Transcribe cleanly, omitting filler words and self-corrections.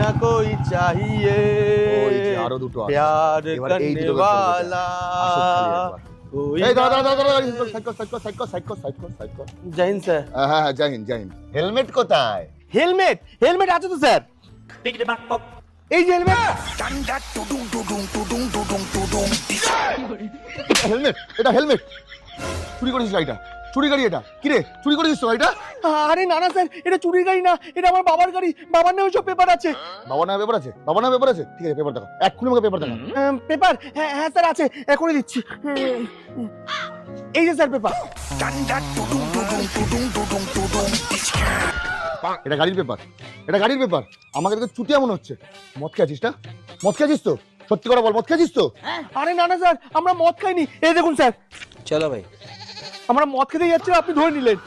ना कोई चाहिए ওই যে আরো দুটো আছে। प्यार এবার এই करने দুটো বের করে দে। वाला আসুক খালি একবার। कोई এই দাঁড়া ना- দাঁড়া দাঁড়া সাইড কর। जय हिंद স্যার। হ্যাঁ হ্যাঁ জয় হিন্দ হেলমেট কোথায়? হেলমেট হেলমেট আছে তো স্যার, এই যে হেলমেট। হেলমেট এটা হেলমেট চুরি করেছিস গাড়িটা, চুরি গাড়ি এটা কি রে, চুরি করেছিস তো গাড়িটা? আরে না না স্যার, এটা চুরির গাড়ি না, এটা আমার বাবার গাড়ি, বাবার নামে সব পেপার আছে। বাবা না পেপার আছে, বাবা না পেপার আছে, ঠিক আছে পেপার দেখো, এক্ষুনি আমাকে পেপার দেখো। পেপার হ্যাঁ হ্যাঁ স্যার আছে, এখনই দিচ্ছি। এই যে স্যার পেপার। এটা গাড়ির পেপার, এটা গাড়ির পেপার। আমাকে দেখে চুটিয়া মনে হচ্ছে। মদ খেয়েছিস না? মদ খেয়েছিস তো? সত্যি করে বল, মদ খেয়েছিস তো? আরে না না স্যার, আমরা মদ খাইনি। এই দেখুন স্যার, চলো ভাই। আমরা মদ খেতে যাচ্ছি, আপনি ধরে নিলেন।